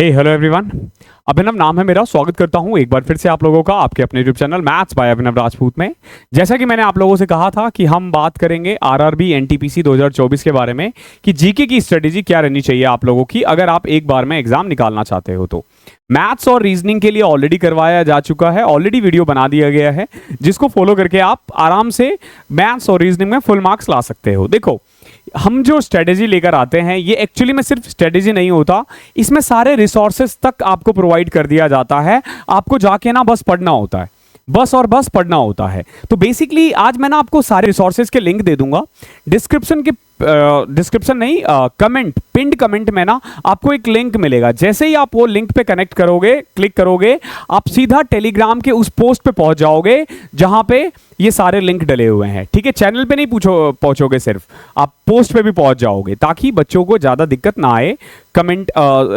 Hello everyone. अभिनव नाम है मेरा। स्वागत करता हूं एक बार फिर से आप लोगों का आपके अपने यूट्यूब चैनल मैथ्स बाय अभिनव राजपूत में। जैसा कि मैंने आप लोगों से कहा था कि हम बात करेंगे आरआरबी एनटीपीसी 2024 के बारे में कि जीके की स्ट्रेटेजी क्या रहनी चाहिए आप लोगों की अगर आप एक बार में एग्जाम निकालना चाहते हो। तो मैथ्स और रीजनिंग के लिए ऑलरेडी करवाया जा चुका है, ऑलरेडी वीडियो बना दिया गया है जिसको फॉलो करके आप आराम से मैथ्स और रीजनिंग में फुल मार्क्स ला सकते हो। देखो, हम जो स्ट्रेटेजी लेकर आते हैं ये एक्चुअली में सिर्फ स्ट्रेटेजी नहीं होता, इसमें सारे रिसोर्सेज तक आपको प्रोवाइड कर दिया जाता है। आपको जाके ना बस पढ़ना होता है, बस पढ़ना होता है। तो बेसिकली आज मैं ना आपको सारे रिसोर्सेज के लिंक दे दूंगा डिस्क्रिप्शन नहीं, कमेंट, पिंड कमेंट में ना आपको एक लिंक मिलेगा। जैसे ही आप वो लिंक पे कनेक्ट करोगे, क्लिक करोगे, आप सीधा टेलीग्राम के उस पोस्ट पे पहुंच जाओगे जहां पे ये सारे लिंक डले हुए हैं। ठीक है, चैनल पे नहीं पहुंचोगे, सिर्फ आप पोस्ट पे भी पहुंच जाओगे ताकि बच्चों को ज़्यादा दिक्कत ना आए कमेंट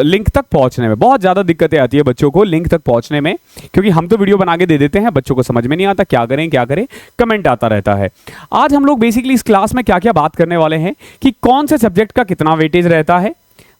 लिंक तक पहुंचने में। बहुत ज़्यादा दिक्कतें आती है बच्चों को लिंक तक पहुंचने में, क्योंकि हम तो वीडियो बना के दे देते हैं, बच्चों को समझ में नहीं आता क्या करें, कमेंट आता रहता है। आज हम लोग बेसिकली इस क्लास में क्या क्या बात करने वाले हैं कि कौन से सब्जेक्ट का कितना वेटेज रहता है।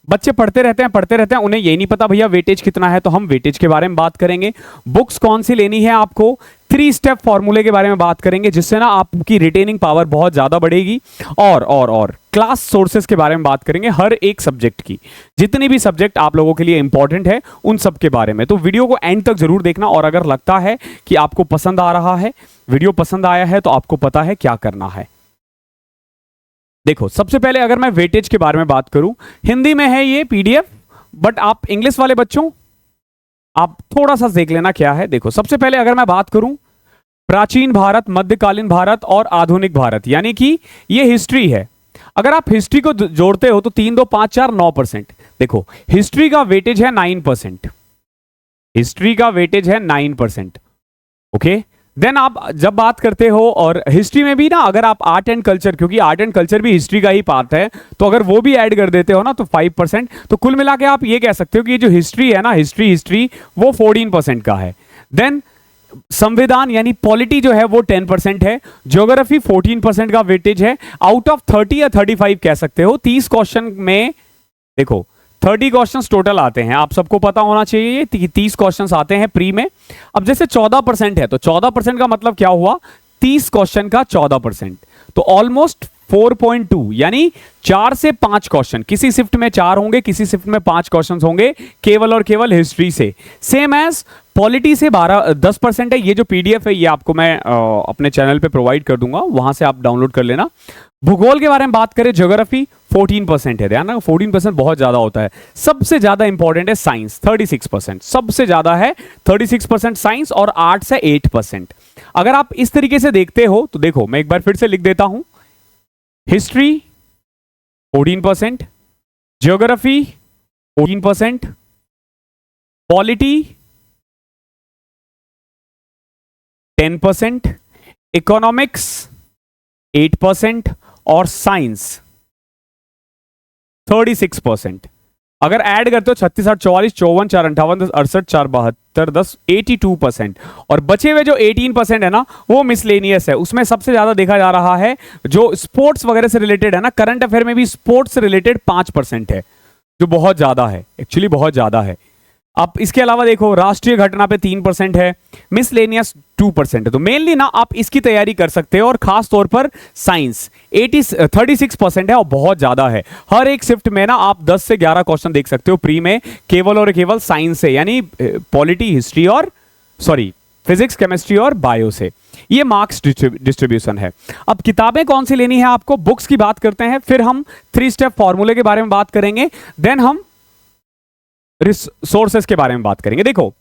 बच्चे पढ़ते रहते हैं, उन्हें ये नहीं पता भैया वेटेज कितना है, तो हम वेटेज के बारे में बात करेंगे। बुक्स कौन सी लेनी है आपको, 3 स्टेप फॉर्मूले के बारे में बात करेंगे जिससे ना आपकी रिटेनिंग पावर बहुत ज्यादा बढ़ेगी। और क्लास सोर्सेज के बारे में बात करेंगे, हर एक सब्जेक्ट की, जितनी भी सब्जेक्ट आप लोगों के लिए इंपॉर्टेंट है उन सब के बारे में। तो वीडियो को एंड तक जरूर देखना, और अगर लगता है कि आपको पसंद आ रहा है, वीडियो पसंद आया है, तो आपको पता है क्या करना है। देखो, सबसे पहले अगर मैं वेटेज के बारे में बात करूं, हिंदी में है ये पीडीएफ, बट आप इंग्लिश वाले बच्चों आप थोड़ा सा देख लेना क्या है। देखो, सबसे पहले अगर मैं बात करूं प्राचीन भारत, मध्यकालीन भारत और आधुनिक भारत, यानी कि ये हिस्ट्री है। अगर आप हिस्ट्री को जोड़ते हो तो 3, 2, 5, 4, 9%। देखो, हिस्ट्री का वेटेज है 9%, हिस्ट्री का वेटेज है 9%। ओके, देन आप जब बात करते हो, और हिस्ट्री में भी ना अगर आप आर्ट एंड कल्चर, क्योंकि आर्ट एंड कल्चर भी हिस्ट्री का ही पार्ट है, तो अगर वो भी ऐड कर देते हो ना तो 5%। तो कुल मिला के आप ये कह सकते हो कि ये जो हिस्ट्री है ना, हिस्ट्री वो 14% का है। देन संविधान यानी पॉलिटी जो है वो 10% है। ज्योग्राफी 14% का वेटेज है। आउट ऑफ 30 या 35 कह सकते हो, 30 क्वेश्चन में देखो 30 क्वेश्चंस टोटल आते हैं, आप सबको पता होना चाहिए 30 क्वेश्चंस आते हैं प्री में। अब जैसे 14% है तो 14% का मतलब क्या हुआ, 30 क्वेश्चन का 14%, तो ऑलमोस्ट 4.2, यानी 4 से 5 क्वेश्चन। किसी शिफ्ट में 4 होंगे, किसी शिफ्ट में 5 क्वेश्चन होंगे केवल और केवल हिस्ट्री से। सेम एज पॉलिटी से 10% है। ये जो पीडीएफ है ये आपको मैं अपने चैनल पे प्रोवाइड कर दूंगा, वहां से आप डाउनलोड कर लेना। भूगोल के बारे में बात करें, ज्योग्राफी 14% है। ध्यान रखना 14% बहुत ज्यादा होता है। सबसे ज्यादा इंपॉर्टेंट है साइंस, 36%, सबसे ज्यादा है 36% साइंस, और आर्ट्स है 8%। अगर आप इस तरीके से देखते हो तो देखो, मैं एक बार फिर से लिख देता हूं, हिस्ट्री 14%, ज्योग्राफी 14%, पॉलिटी 10%, इकोनॉमिक्स 8% और साइंस 36%। अगर ऐड करते हो 36, 8, 44, 54, 4, 58, 10, 68, 4, 72, 10, 82%। और बचे हुए जो 18% है ना वो मिसलेनियस है। उसमें सबसे ज्यादा देखा जा रहा है जो स्पोर्ट्स वगैरह से रिलेटेड है ना, करंट अफेयर में भी स्पोर्ट्स से रिलेटेड 5% है, जो बहुत ज्यादा है, एक्चुअली बहुत ज्यादा है। आप इसके अलावा देखो, राष्ट्रीय घटना पे 3% है, मिसलेनियस 2% है। तो मेनली ना आप इसकी तैयारी कर सकते हो, और खास तौर पर साइंस 36% है और बहुत ज्यादा है। हर एक शिफ्ट में ना आप 10 से 11 क्वेश्चन देख सकते हो प्री में, केवल और केवल साइंस से, यानी पॉलिटी, हिस्ट्री और फिजिक्स, केमिस्ट्री और बायो से। ये मार्क्स डिस्ट्रीब्यूशन है। अब किताबें कौन सी लेनी है आपको, बुक्स की बात करते हैं, फिर हम 3 स्टेप फॉर्मूले के बारे में बात करेंगे, देन हम रिसोर्सेस के बारे में बात करेंगे। देखो,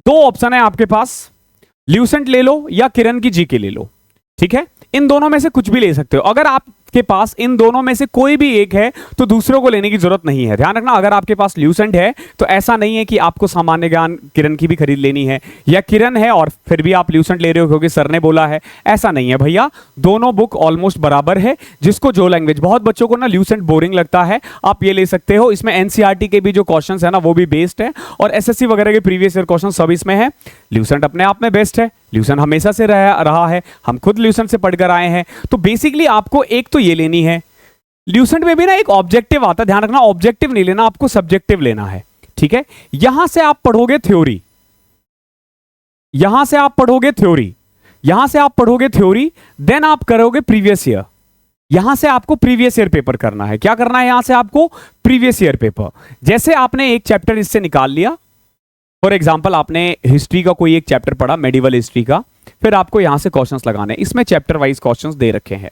2 ऑप्शन है आपके पास, ल्यूसेंट ले लो या किरण की जीके ले लो। ठीक है, इन दोनों में से कुछ भी ले सकते हो। अगर आपके पास इन दोनों में से कोई भी एक है तो दूसरों को लेने की जरूरत नहीं है। ध्यान रखना, अगर आपके पास ल्यूसेंट है तो ऐसा नहीं है कि आपको सामान्य ज्ञान किरण की भी खरीद लेनी है, या किरण है और फिर भी आप ल्यूसेंट ले रहे हो क्योंकि सर ने बोला है। ऐसा नहीं है भैया, दोनों बुक ऑलमोस्ट बराबर है। जिसको जो लैंग्वेज, बहुत बच्चों को ना ल्यूसेंट बोरिंग लगता है, आप ये ले सकते हो। इसमें एनसीईआरटी के भी जो क्वेश्चन है ना वो भी बेस्ड है, और एसएससी वगैरह के प्रीवियस ईयर क्वेश्चन सब इसमें है। ल्यूसेंट अपने आप में बेस्ट है, ल्यूसेंट हमेशा से रहा है, हम खुद ल्यूसेंट से पढ़कर आए हैं। तो बेसिकली आपको एक तो ये लेनी है। ल्यूसेंट में भी ना एक ऑब्जेक्टिव आता है, ध्यान रखना, ऑब्जेक्टिव नहीं लेना, आपको सब्जेक्टिव लेना है। ठीक है, यहां से आप पढ़ोगे थ्योरी, यहां से आप पढ़ोगे थ्योरी, यहां से आप पढ़ोगे थ्योरी, देन आप करोगे प्रीवियस ईयर। यहां से आपको प्रीवियस ईयर पेपर करना है। क्या करना है यहां से आपको? Previous year paper. जैसे आपने एक चैप्टर इससे निकाल लिया, फॉर एग्जांपल आपने हिस्ट्री का कोई एक चैप्टर पढ़ा, मेडिवल हिस्ट्री का, फिर आपको यहां से क्वेश्चंस लगाने। इसमें चैप्टर वाइज क्वेश्चंस दे रखे हैं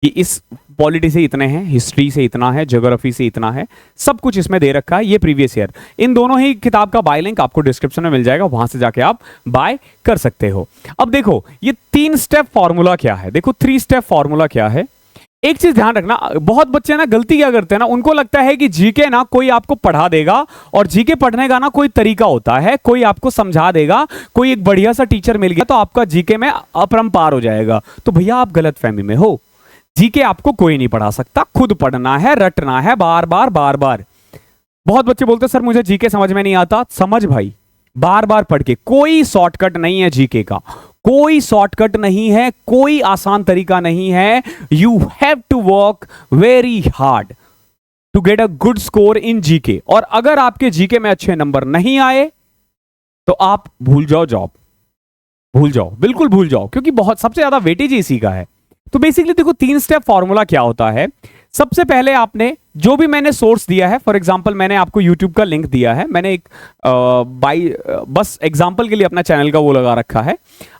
कि इस पॉलिटी से इतने हैं, हिस्ट्री से इतना है, ज्योग्राफी से इतना है, सब कुछ इसमें दे रखा है। ये प्रीवियस ईयर, इन दोनों ही किताब का बाय लिंक आपको डिस्क्रिप्शन में मिल जाएगा, वहां से जाके आप बाय कर सकते हो। अब देखो ये 3 स्टेप फॉर्मूला क्या है, देखो 3 स्टेप फॉर्मूला क्या है। एक चीज ध्यान रखना, बहुत बच्चे ना गलती क्या करते हैं ना, उनको लगता है कि जीके ना कोई आपको पढ़ा देगा, और जीके पढ़ने का ना कोई तरीका होता है, कोई आपको समझा देगा, कोई एक बढ़िया सा टीचर मिल गया तो आपका जीके में अपरंपार हो जाएगा। तो भैया आप गलतफहमी में हो, जीके आपको कोई नहीं पढ़ा सकता, खुद पढ़ना है, रटना है, बार बार बार बार। बहुत बच्चे बोलते हैं सर मुझे जीके समझ में नहीं आता, समझ भाई, बार बार पढ़ के। कोई शॉर्टकट नहीं है जीके का, कोई शॉर्टकट नहीं है, कोई आसान तरीका नहीं है। You have to work very hard to get a good score in GK. और अगर आपके जीके में अच्छे नंबर नहीं आए तो आप भूल जाओ जॉब, भूल जाओ, बिल्कुल भूल जाओ, क्योंकि बहुत सबसे ज्यादा वेटेज इसी का है। तो बेसिकली देखो 3 स्टेप फॉर्मूला क्या होता है। सबसे पहले आपने जो भी मैंने सोर्स दिया है, फॉर एग्जांपल मैंने आपको यूट्यूब का लिंक दिया है, मैंने एक बस एग्जांपल के लिए अपना चैनल का वो लगा रखा है।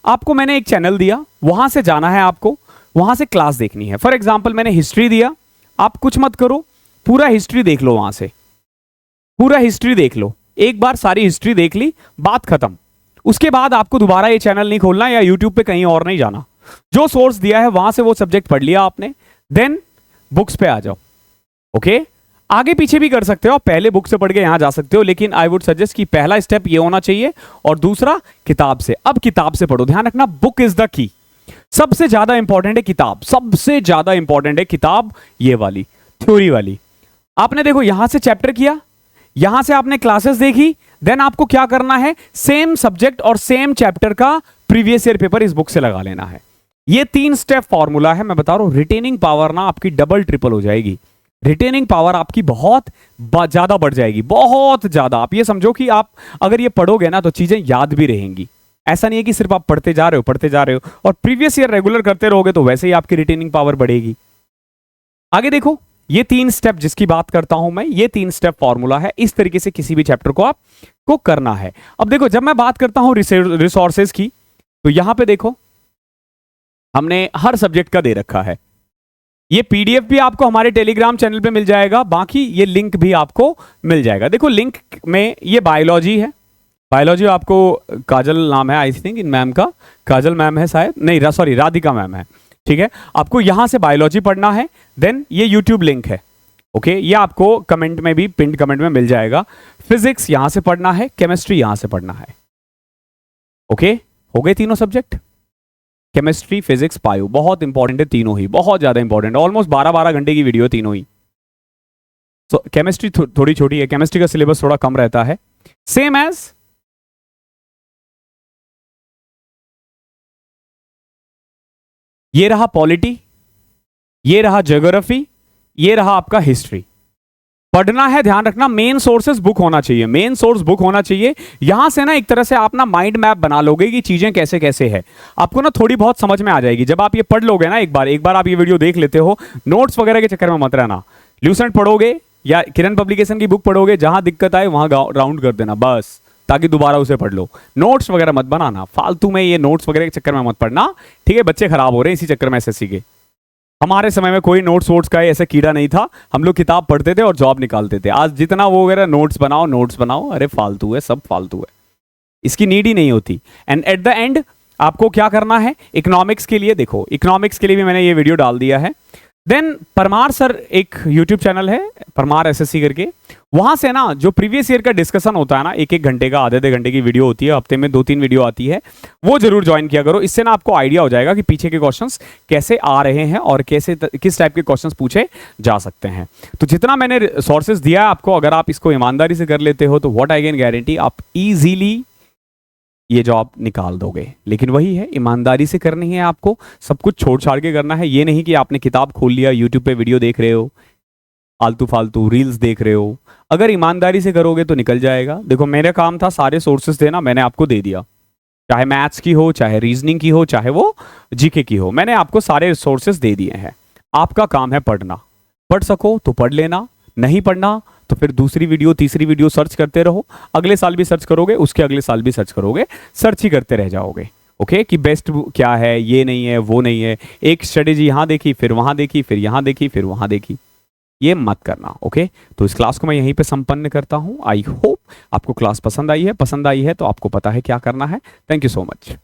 आपको मैंने एक चैनल दिया, वहां से जाना है, आपको वहां से क्लास देखनी है। फॉर एग्जांपल मैंने हिस्ट्री दिया, आप कुछ मत करो, पूरा हिस्ट्री देख लो, वहां से पूरा हिस्ट्री देख लो, एक बार सारी हिस्ट्री देख ली, बात खत्म। उसके बाद आपको दोबारा ये चैनल नहीं खोलना या यूट्यूब पे कहीं और नहीं जाना। जो सोर्स दिया है वहां से वो सब्जेक्ट पढ़ लिया आपने, देन बुक्स पे आ जाओ। ओके, आगे पीछे भी कर सकते हो, पहले बुक से पढ़ के यहां जा सकते हो, लेकिन आई वुड सजेस्ट कि पहला स्टेप ये होना चाहिए और दूसरा किताब से। अब किताब से पढ़ो, ध्यान रखना बुक इज द की, सबसे ज्यादा इंपॉर्टेंट है किताब, सबसे ज्यादा इंपॉर्टेंट है किताब, ये वाली थ्योरी वाली। आपने देखो यहां से चैप्टर किया, यहां से आपने क्लासेस देखी, देन आपको क्या करना है, सेम सब्जेक्ट और सेम चैप्टर का प्रीवियस ईयर पेपर इस बुक से लगा लेना है। ये 3 स्टेप फॉर्मूला है। मैं बता रहा हूं रिटेनिंग पावर ना आपकी डबल ट्रिपल हो जाएगी, रिटेनिंग पावर आपकी बहुत ज्यादा बढ़ जाएगी, बहुत ज्यादा। आप ये समझो कि आप अगर ये पढ़ोगे ना तो चीजें याद भी रहेंगी। ऐसा नहीं है कि सिर्फ आप पढ़ते जा रहे हो और प्रीवियस ईयर रेगुलर करते रहोगे तो वैसे ही आपकी रिटेनिंग पावर बढ़ेगी। आगे देखो, ये 3 स्टेप जिसकी बात करता हूं मैं, ये 3 स्टेप फॉर्मूला है। इस तरीके से किसी भी चैप्टर को आपको करना है। अब देखो जब मैं बात करता हूं रिसोर्सेज की, तो यहां पे देखो हमने हर सब्जेक्ट का दे रखा है। ये पीडीएफ भी आपको हमारे टेलीग्राम चैनल पे मिल जाएगा, बाकी ये लिंक भी आपको मिल जाएगा। देखो लिंक में ये बायोलॉजी है, बायोलॉजी आपको काजल नाम है आई थिंक इन मैम का, काजल मैम है शायद, नहीं सॉरी राधिका मैम है, ठीक है। आपको यहां से बायोलॉजी पढ़ना है, देन ये यूट्यूब लिंक है, ओके, ये आपको कमेंट में भी, पिंड कमेंट में मिल जाएगा। फिजिक्स यहां से पढ़ना है, केमिस्ट्री यहां से पढ़ना है, ओके। हो गए तीनों सब्जेक्ट, केमिस्ट्री फिजिक्स बायो, बहुत इंपॉर्टेंट है तीनों ही, बहुत ज्यादा इंपॉर्टेंट है। ऑलमोस्ट 12-12 घंटे की वीडियो तीनों ही। तो केमिस्ट्री थोड़ी छोटी है, केमिस्ट्री का सिलेबस थोड़ा कम रहता है, सेम एज ये रहा पॉलिटी, ये रहा ज्योग्राफी, ये रहा आपका हिस्ट्री। पढ़ना है, ध्यान रखना मेन सोर्सेस बुक होना चाहिए, मेन सोर्स बुक होना चाहिए। यहां से ना एक तरह से आप ना माइंड मैप बना लोगे कि चीजें कैसे कैसे है, आपको ना थोड़ी बहुत समझ में आ जाएगी जब आप ये पढ़ लोगे ना। एक बार आप ये वीडियो देख लेते हो, नोट्स वगैरह के चक्कर में मत रहना। ल्यूसेंट पढ़ोगे या किरण पब्लिकेशन की बुक पढ़ोगे, जहां दिक्कत आए वहां राउंड कर देना बस, ताकि दोबारा उसे पढ़ लो। नोट्स वगैरह मत बनाना, फालतू में ये नोट्स वगैरह के चक्कर में मत पढ़ना, ठीक है। बच्चे खराब हो रहे हैं इसी चक्कर में एसएससी के। हमारे समय में कोई नोट्स वोट्स का ऐसा कीड़ा नहीं था, हम लोग किताब पढ़ते थे और जॉब निकालते थे। आज जितना वो वगैरह नोट्स बनाओ, अरे फालतू है, सब फालतू है, इसकी नीड ही नहीं होती। एंड एट द एंड आपको क्या करना है, इकोनॉमिक्स के लिए देखो, इकोनॉमिक्स के लिए भी मैंने ये वीडियो डाल दिया है। देन परमार सर एक यूट्यूब चैनल है, परमार एसएससी करके, वहां से ना जो प्रीवियस ईयर का डिस्कशन होता है ना, 1-1 घंटे का, आधे घंटे की वीडियो होती है, हफ्ते में 2-3 वीडियो आती है, वो जरूर ज्वाइन किया करो। इससे ना आपको आइडिया हो जाएगा कि पीछे के क्वेश्चंस कैसे आ रहे हैं और कैसे किस टाइप के क्वेश्चंस पूछे जा सकते हैं। तो जितना मैंने सोर्सेस दिया है आपको, अगर आप इसको ईमानदारी से कर लेते हो तो व्हाट आई कैन गारंटी आप इजीली ये जॉब निकाल दोगे। लेकिन वही है, ईमानदारी से करनी है आपको, सब कुछ छोड़ छाड़ के करना है। ये नहीं कि आपने किताब खोल लिया, यूट्यूब पे वीडियो देख रहे हो, आलतू फालतू रील्स देख रहे हो। अगर ईमानदारी से करोगे तो निकल जाएगा। देखो मेरा काम था सारे सोर्सेस देना, मैंने आपको दे दिया, चाहे मैथ्स की हो, चाहे रीजनिंग की हो, चाहे वो जीके की हो, मैंने आपको सारे सोर्सेस दे दिए हैं। आपका काम है पढ़ना, पढ़ सको तो पढ़ लेना, नहीं पढ़ना तो फिर दूसरी वीडियो तीसरी वीडियो सर्च करते रहो। अगले साल भी सर्च करोगे, उसके अगले साल भी सर्च करोगे, सर्च ही करते रह जाओगे। ओके कि बेस्ट क्या है, ये नहीं है, वो नहीं है, एक स्ट्रेटेजी यहाँ देखी, फिर वहां देखी, फिर यहाँ देखी, फिर वहां देखी, ये मत करना। ओके तो इस क्लास को मैं यहीं पे संपन्न करता हूँ। आई होप आपको क्लास पसंद आई है। पसंद आई है तो आपको पता है क्या करना है। Thank you so much.